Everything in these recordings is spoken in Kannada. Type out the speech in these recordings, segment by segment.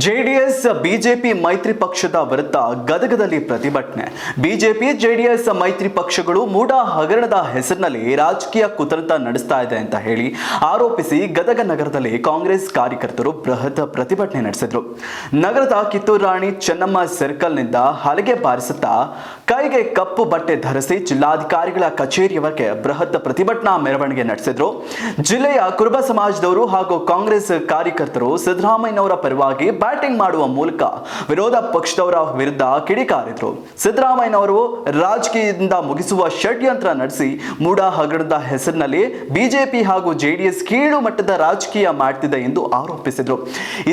ಜೆಡಿಎಸ್ ಬಿಜೆಪಿ ಮೈತ್ರಿ ಪಕ್ಷದ ವಿರುದ್ಧ ಗದಗದಲ್ಲಿ ಪ್ರತಿಭಟನೆ. ಬಿಜೆಪಿ ಜೆಡಿಎಸ್ ಮೈತ್ರಿ ಪಕ್ಷಗಳು ಮೂಡ ಹಗರಣದ ಹೆಸರಿನಲ್ಲಿ ರಾಜಕೀಯ ಕುತಂತ್ರ ನಡೆಸ್ತಾ ಇದೆ ಅಂತ ಹೇಳಿ ಆರೋಪಿಸಿ ಗದಗ ನಗರದಲ್ಲಿ ಕಾಂಗ್ರೆಸ್ ಕಾರ್ಯಕರ್ತರು ಬೃಹತ್ ಪ್ರತಿಭಟನೆ ನಡೆಸಿದ್ರು. ನಗರದ ಕಿತ್ತೂರು ರಾಣಿ ಚೆನ್ನಮ್ಮ ಸರ್ಕಲ್ನಿಂದ ಹಲಗೆ ಬಾರಿಸುತ್ತಾ ಕೈಗೆ ಕಪ್ಪು ಬಟ್ಟೆ ಧರಿಸಿ ಜಿಲ್ಲಾಧಿಕಾರಿಗಳ ಕಚೇರಿಯವರೆಗೆ ಬೃಹತ್ ಪ್ರತಿಭಟನಾ ಮೆರವಣಿಗೆ ನಡೆಸಿದ್ರು. ಜಿಲ್ಲೆಯ ಕುರುಬ ಸಮಾಜದವರು ಹಾಗೂ ಕಾಂಗ್ರೆಸ್ ಕಾರ್ಯಕರ್ತರು ಸಿದ್ದರಾಮಯ್ಯನವರ ಪರವಾಗಿ ಬ್ಯಾಟಿಂಗ್ ಮಾಡುವ ಮೂಲಕ ವಿರೋಧ ಪಕ್ಷದವರ ವಿರುದ್ಧ ಕಿಡಿಕಾರಿದ್ರು. ಸಿದ್ದರಾಮಯ್ಯನವರು ರಾಜಕೀಯದಿಂದ ಮುಗಿಸುವ ಷಡ್ಯಂತ್ರ ನಡೆಸಿ ಮೂಡ ಹಗರಣದ ಹೆಸರಿನಲ್ಲಿ ಬಿಜೆಪಿ ಹಾಗೂ ಜೆಡಿಎಸ್ ಕೀಳು ಮಟ್ಟದ ರಾಜಕೀಯ ಮಾಡ್ತಿದೆ ಎಂದು ಆರೋಪಿಸಿದರು.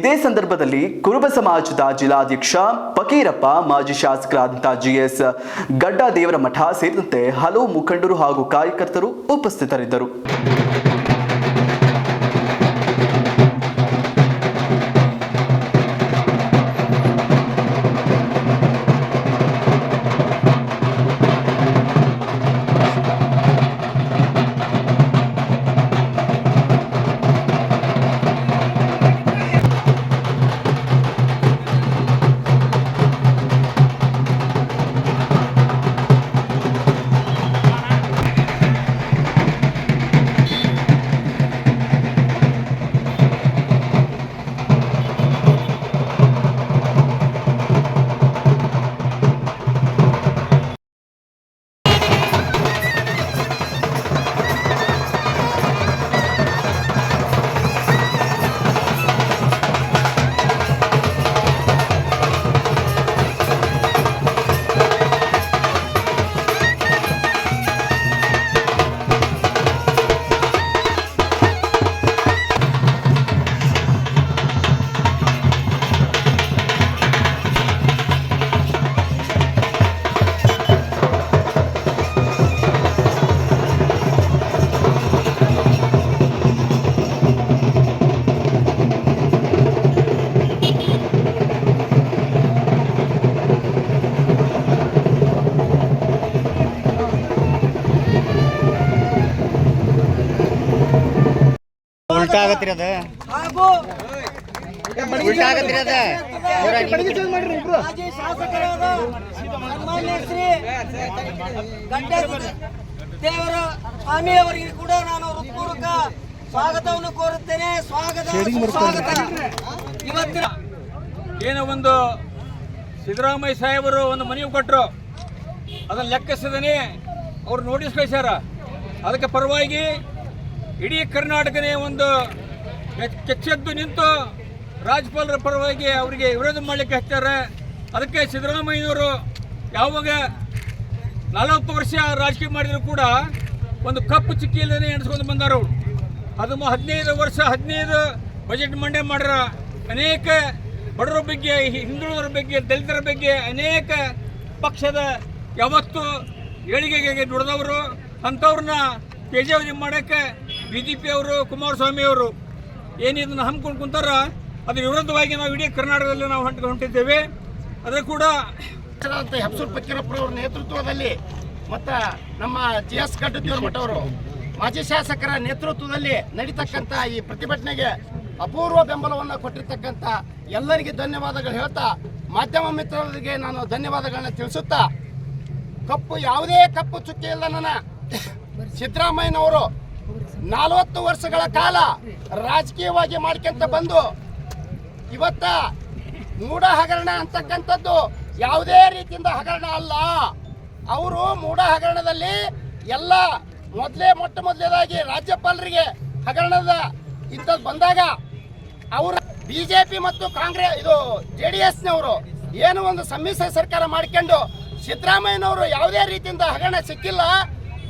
ಇದೇ ಸಂದರ್ಭದಲ್ಲಿ ಕುರುಬ ಸಮಾಜದ ಜಿಲ್ಲಾಧ್ಯಕ್ಷ ಫಕೀರಪ್ಪ, ಮಾಜಿ ಶಾಸಕರಾದಂತಹ ಜಿಎಸ್ ಗಡ್ಡ ದೇವರ ಮಠ ಸೇರಿದಂತೆ ಹಲವು ಮುಖಂಡರು ಹಾಗೂ ಕಾರ್ಯಕರ್ತರು ಉಪಸ್ಥಿತರಿದ್ದರು. ಉಲ್ಟಾ ಆಗತ್ರಿ ಅದ ಉಲ್ಟಾ ಆಗತ್ರಿ ಅದ ಮಾಜಿ ಶಾಸಕರಾದ ಸನ್ಮಾನ್ಯ ಶ್ರೀ ದೇವರ ಸ್ವಾಮಿ ಅವರಿಗೆ ಕೂಡ ನಾನು ಹೃತ್ಪೂರ್ವಕ ಸ್ವಾಗತವನ್ನು ಕೋರುತ್ತೇನೆ. ಸ್ವಾಗತ. ಇವತ್ತಿನ ಏನೋ ಒಂದು ಸಿದ್ದರಾಮಯ್ಯ ಸಾಹೇಬರು ಒಂದು ಮನವಿ ಕೊಟ್ಟರು, ಅದನ್ನು ಲೆಕ್ಕಿಸದೇ ಅವ್ರು ನೋಟಿಸ್ ಕಳಿಸ್ಯಾರ. ಅದಕ್ಕೆ ಪರವಾಗಿ ಇಡೀ ಕರ್ನಾಟಕನೇ ಒಂದು ಕೆಚ್ಚೆದ್ದು ನಿಂತು ರಾಜ್ಯಪಾಲರ ಪರವಾಗಿ ಅವರಿಗೆ ವಿರೋಧ ಮಾಡಲಿಕ್ಕೆ ಹಚ್ಚಾರೆ. ಅದಕ್ಕೆ ಸಿದ್ದರಾಮಯ್ಯನವರು ಯಾವಾಗ 40 ವರ್ಷ ರಾಜಕೀಯ ಮಾಡಿದ್ರು ಕೂಡ ಒಂದು ಕಪ್ಪು ಚುಕ್ಕಿ ಇಲ್ಲದೇ ಎಣಿಸ್ಕೊಂಡು ಬಂದಾರ. ಅದು 15 ವರ್ಷ 15 ಬಜೆಟ್ ಮಂಡನೆ ಮಾಡ್ಯಾರ. ಅನೇಕ ಬಡವರ ಬಗ್ಗೆ, ಹಿಂದುಳಿದರ ಬಗ್ಗೆ, ದಲಿತರ ಬಗ್ಗೆ ಅನೇಕ ಪಕ್ಷದ ಯಾವತ್ತು ಏಳಿಗೆಗೆ ದುಡಿದವರು ಅಂಥವ್ರನ್ನ ತೇಜಾವಧಿ ಮಾಡೋಕ್ಕೆ BJP ಅವರು, ಕುಮಾರಸ್ವಾಮಿ ಅವರು ಏನಿದನ್ನು ಹಮ್ಮಿಕೊಂಡು ಕುಂತಾರ ಅದ್ರ ವಿರುದ್ಧವಾಗಿ ನಾವು ಇಡೀ ಕರ್ನಾಟಕದಲ್ಲಿ ನಾವು ಹೊಂಟಿದ್ದೇವೆ. ಅದೇ ಕೂಡ ಹೆಬ್ಸೂರ್ ಫಕೀರಪ್ಪರವ್ರ ನೇತೃತ್ವದಲ್ಲಿ ಮತ್ತು ನಮ್ಮ GS ಗಡ್ಡ ಮಠ ಅವರು ಮಾಜಿ ಶಾಸಕರ ನೇತೃತ್ವದಲ್ಲಿ ನಡೀತಕ್ಕಂಥ ಈ ಪ್ರತಿಭಟನೆಗೆ ಅಪೂರ್ವ ಬೆಂಬಲವನ್ನು ಕೊಟ್ಟಿರ್ತಕ್ಕಂಥ ಎಲ್ಲರಿಗೆ ಧನ್ಯವಾದಗಳು ಹೇಳ್ತಾ, ಮಾಧ್ಯಮ ಮಿತ್ರರಿಗೆ ನಾನು ಧನ್ಯವಾದಗಳನ್ನ ತಿಳಿಸುತ್ತಾ, ಯಾವುದೇ ಕಪ್ಪು ಚುಕ್ಕಿ ಇಲ್ಲ ನನ್ನ ಸಿದ್ದರಾಮಯ್ಯನವರು 40 ವರ್ಷಗಳ ಕಾಲ ರಾಜಕೀಯವಾಗಿ ಮಾಡ್ಕೊಂತ ಬಂದು ಇವತ್ತ ಮೂಡ ಹಗರಣ ಅಂತಕ್ಕಂಥದ್ದು ಯಾವುದೇ ರೀತಿಯಿಂದ ಹಗರಣ ಅಲ್ಲ. ಅವರು ಮೂಡ ಹಗರಣದಲ್ಲಿ ಎಲ್ಲ ಮೊಟ್ಟ ಮೊದಲೇದಾಗಿ ರಾಜ್ಯಪಾಲರಿಗೆ ಹಗರಣದ ಇಂಥದ್ದು ಬಂದಾಗ ಅವರ BJP ಮತ್ತು ಕಾಂಗ್ರೆಸ್ JDSನವರು ಏನು ಒಂದು ಸಮ್ಮಿಶ್ರ ಸರ್ಕಾರ ಮಾಡ್ಕೊಂಡು ಸಿದ್ದರಾಮಯ್ಯನವರು ಯಾವುದೇ ರೀತಿಯಿಂದ ಹಗರಣ ಸಿಕ್ಕಿಲ್ಲ.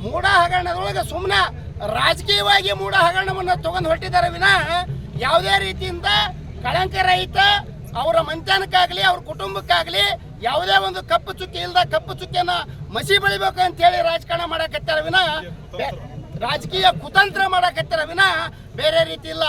ಮೂಡ ಹಗರಣದೊಳಗೆ ಸುಮ್ಮನೆ ರಾಜಕೀಯವಾಗಿ ಮೂಡ ಹಗರಣವನ್ನು ತಗೊಂಡು ಹೊರಟಿದ್ದಾರೆ ವಿನಃ ಯಾವುದೇ ರೀತಿಯಿಂದ ಕಳಂಕ ರಹಿತ ಅವರ ಮಂತ್ಯಾನಕ್ಕಾಗಲಿ ಅವ್ರ ಕುಟುಂಬಕ್ಕಾಗಲಿ ಯಾವುದೇ ಒಂದು ಕಪ್ಪು ಚುಕ್ಕಿ ಇಲ್ಲದ ಕಪ್ಪು ಚುಕ್ಕಿಯನ್ನು ಮಸಿ ಬೆಳಿಬೇಕು ಅಂತೇಳಿ ರಾಜಕಾರಣ ಮಾಡಕತ್ತಾರ ವಿನಃ ರಾಜಕೀಯ ಕುತಂತ್ರ ಮಾಡಕತ್ತಾರ ವಿನಃ ಬೇರೆ ರೀತಿ ಇಲ್ಲ.